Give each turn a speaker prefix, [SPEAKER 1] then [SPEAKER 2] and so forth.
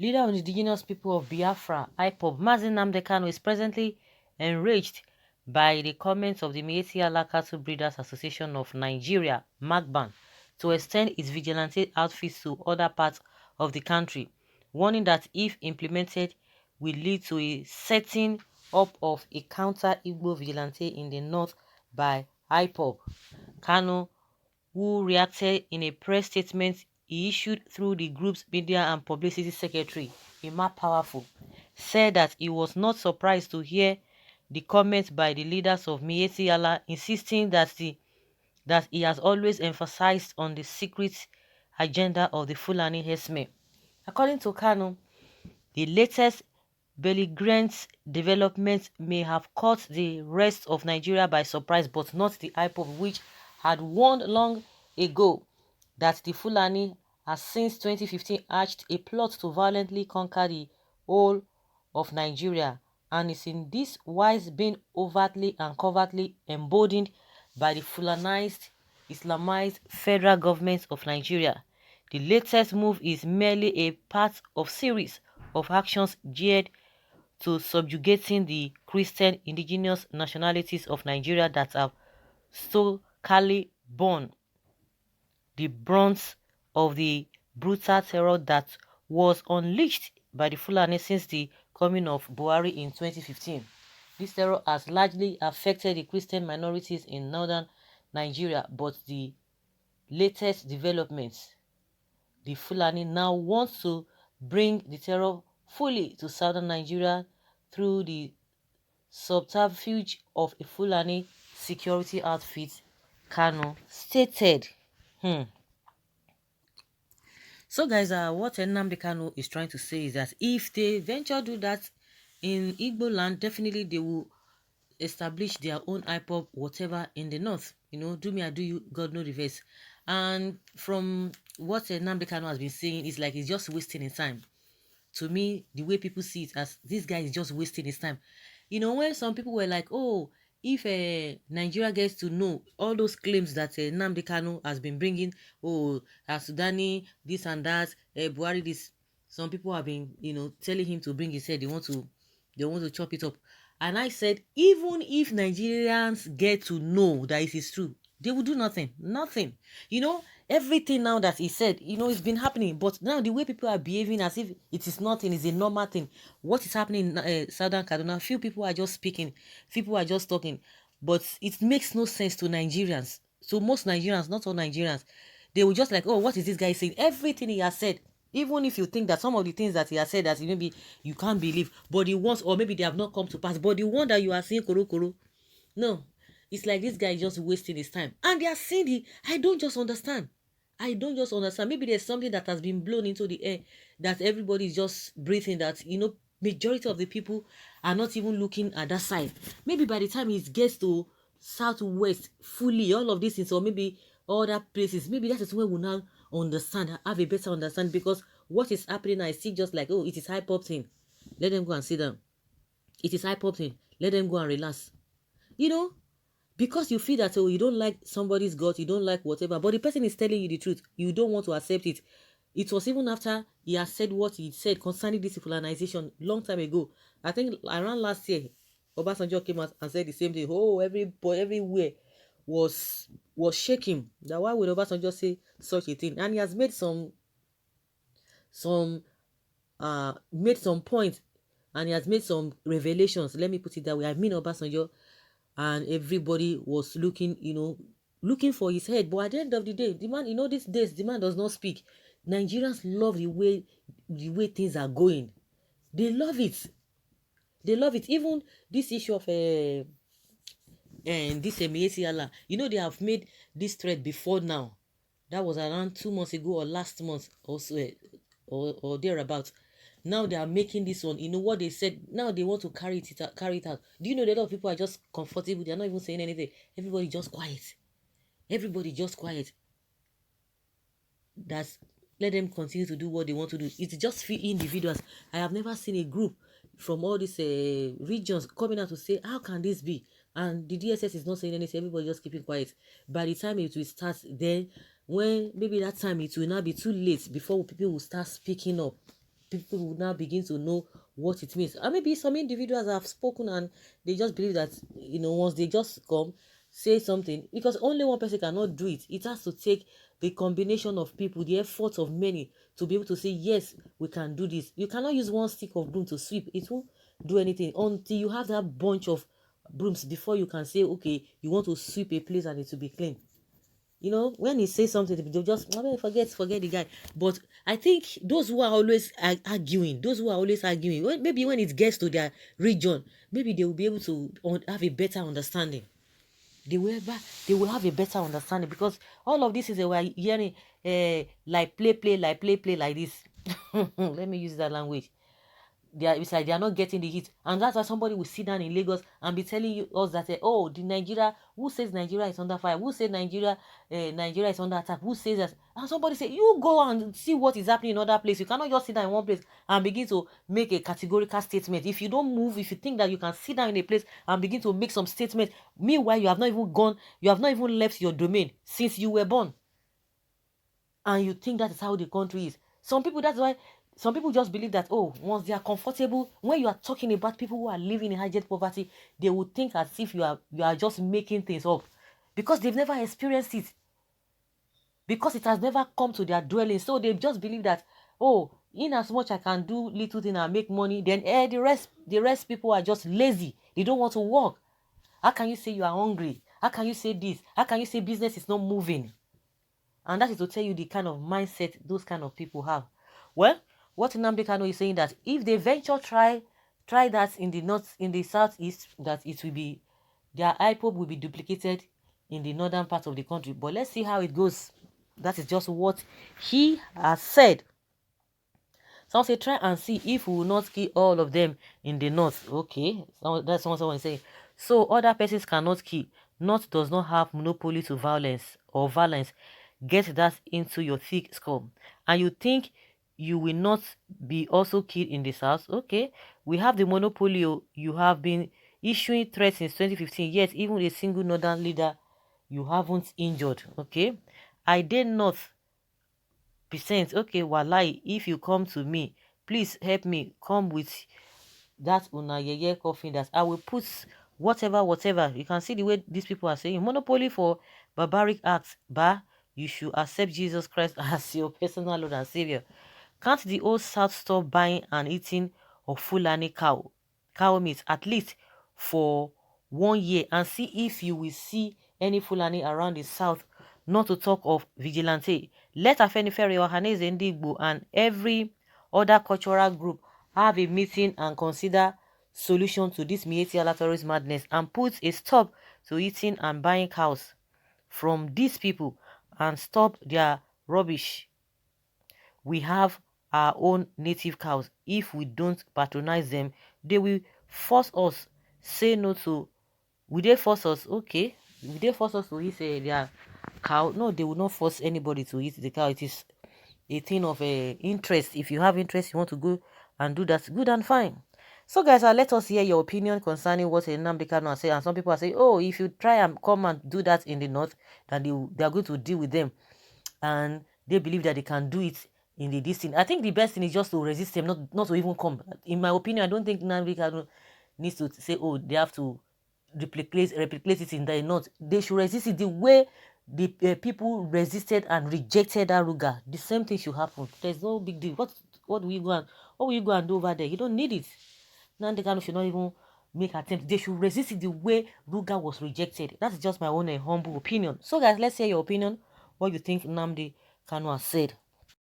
[SPEAKER 1] leader of the indigenous people of Biafra, IPOB, Mazi Nnamdi Kanu, is presently enraged by the comments of the Miyetti Allah Cattle Breeders Association of Nigeria, MAGBAN, to extend its vigilante outfits to other parts of the country, warning that if implemented, will lead to a setting up of a counter-Igbo vigilante in the north by IPOB. Kanu, who reacted in a press statement he issued through the group's media and publicity secretary, Emma Powerful, said that he was not surprised to hear the comments by the leaders of Miyetti Allah, insisting that he has always emphasized on the secret agenda of the Fulani herdsmen. According to Kanu, the latest belligerent developments may have caught the rest of Nigeria by surprise, but not the IPOB, which had warned long ago that the Fulani has since 2015 hatched a plot to violently conquer the whole of Nigeria, and is in this wise being overtly and covertly emboldened by the Fulanized, Islamized federal government of Nigeria. The latest move is merely a part of series of actions geared to subjugating the Christian indigenous nationalities of Nigeria that have stoically borne the brunt of the brutal terror that was unleashed by the Fulani since the coming of Buhari in 2015. This terror has largely affected the Christian minorities in northern Nigeria, but the latest developments, the Fulani now want to bring the terror fully to southern Nigeria through the subterfuge of a Fulani security outfit, Kano stated. So guys, what Nnamdi Kanu is trying to say is that if they venture do that in Igbo land, definitely they will establish their own IPOB, whatever, in the north. You know, do me, I do you, God no reverse. And from what Nnamdi Kanu has been saying, it's like he's just wasting his time. To me, the way people see it, as this guy is just wasting his time. You know, when some people were like, oh, if Nigeria gets to know all those claims that Nnamdi Kanu has been bringing, oh, Sudani, this and that, Buhari, this, some people have been, you know, telling him to bring his head. They want to chop it up. And I said, even if Nigerians get to know that it is true, they will do nothing. Nothing. You know, everything now that he said, you know, it's been happening. But now the way people are behaving as if it is nothing, is a normal thing. What is happening in Southern Kaduna, few people are just speaking, people are just talking. But it makes no sense to Nigerians. So most Nigerians, not all Nigerians, they will just like, oh, what is this guy saying? Everything he has said, even if you think that some of the things that he has said that maybe you can't believe, but the ones, or maybe they have not come to pass, but the one that you are seeing koro koro, no, it's like this guy is just wasting his time. And they are saying it. I don't just understand. I don't just understand. Maybe there's something that has been blown into the air that everybody is just breathing, that, you know, majority of the people are not even looking at that side. Maybe by the time it gets to southwest fully, all of these things, or maybe other places, maybe that is where we now understand, have a better understanding, because what is happening now is still just like, oh, it is hype-up thing. Let them go and sit down. It is hype-up thing. Let them go and relax. You know, because you feel that, oh, you don't like somebody's God, you don't like whatever, but the person is telling you the truth, you don't want to accept it. It was even after he has said what he said concerning this colonization long time ago. I think around last year, Obasanjo came out and said the same thing. Oh, everywhere was shaking. That why would Obasanjo say such a thing? And he has made some made some points, and he has made some revelations. Let me put it that way. I mean, Obasanjo, and everybody was looking, you know, looking for his head. But at the end of the day, the man, you know, these days the man does not speak. Nigerians love the way things are going. They love it. They love it. Even this issue of and this Miyetti Allah, you know, they have made this thread before now. That was around 2 months ago or last month or so, or thereabouts. Now they are making this one. You know what they said? Now they want to carry it out. Carry it out. Do you know that a lot of people are just comfortable? They are not even saying anything. Everybody just quiet. Everybody just quiet. That's, let them continue to do what they want to do. It's just few individuals. I have never seen a group from all these regions coming out to say, how can this be? And the DSS is not saying anything. Everybody just keeping quiet. By the time it will start, then when maybe that time it will not be too late before people will start speaking up. people will now begin to know what it means. And maybe some individuals have spoken and they just believe that, once they just come, say something, because only one person cannot do it. It has to take the combination of people, the efforts of many, to be able to say, yes, we can do this. You cannot use one stick of broom to sweep. It won't do anything until you have that bunch of brooms before you can say, okay, you want to sweep a place and it will be clean. When he says something, they'll just forget the guy. But I think those who are always arguing, maybe when it gets to their region, maybe they will be able to have a better understanding. They will have a better understanding, because all of this is we're hearing like play like this. Let me use that language. It's like they are not getting the heat, and that's why somebody will sit down in Lagos and be telling us that oh, the Nigeria, who says Nigeria is under fire, who says Nigeria is under attack, who says that, and somebody say, you go and see what is happening in other place. You cannot just sit down in one place and begin to make a categorical statement. If you don't move, if you think that you can sit down in a place and begin to make some statement, meanwhile you have not even left your domain since you were born, and you think that is how the country is. That's why some people just believe that, oh, once they are comfortable, when you are talking about people who are living in high-jet poverty, they will think as if you are just making things up, because they've never experienced it, because it has never come to their dwelling. So they just believe that, oh, in as much I can do little thing and make money, then the rest people are just lazy. They don't want to work. How can you say you are hungry? How can you say this? How can you say business is not moving? And that is to tell you the kind of mindset those kind of people have. Well, what Nnamdi Kanu is saying, that if they venture try that in the southeast, that it will be, their IPOB will be duplicated in the northern part of the country. But let's see how it goes. That is just what he has said. Some say try and see if we will not kill all of them in the north. Okay, so that's what someone is saying. So other persons cannot kill. North does not have monopoly to violence or violence. Get that into your thick skull. And you think you will not be also killed in the south? Okay, we have the monopoly. You have been issuing threats since 2015, yet even a single northern leader you haven't injured. Okay, I did not percent. Okay, walai, if you come to me, please help me come with that unayeye coffin that I will put whatever. You can see the way these people are saying monopoly for barbaric acts, but you should accept Jesus Christ as your personal Lord and Savior. Can't the old South stop buying and eating of Fulani cow meat at least for 1 year and see if you will see any Fulani around the South, not to talk of vigilante? Let Afenifere, Ohaneze Ndigbo and every other cultural group have a meeting and consider solution to this Miyetti terrorist madness and put a stop to eating and buying cows from these people and stop their rubbish. We have our own native cows. If we don't patronize them, they will force us. Say no to. Will they force us? Okay. Will they force us to eat their cow? No, they will not force anybody to eat the cow. It is a thing of interest. If you have interest, you want to go and do that, good and fine. So guys, let us hear your opinion concerning what Nnamdi Kanu has said. And some people are saying, oh, if you try and come and do that in the north, then they are going to deal with them, and they believe that they can do it in the distance. I think the best thing is just to resist them, not to even come. In my opinion, I don't think Nnamdi Kanu needs to say, oh, they have to replicate it in the north. They should resist it the way the people resisted and rejected Aruga. The same thing should happen. There's no big deal. What will you go and do over there? You don't need it. Nnamdi Kanu should not even make attempts. They should resist it the way Ruga was rejected. That's just my own humble opinion. So guys, let's hear your opinion. What you think Nnamdi Kanu has said.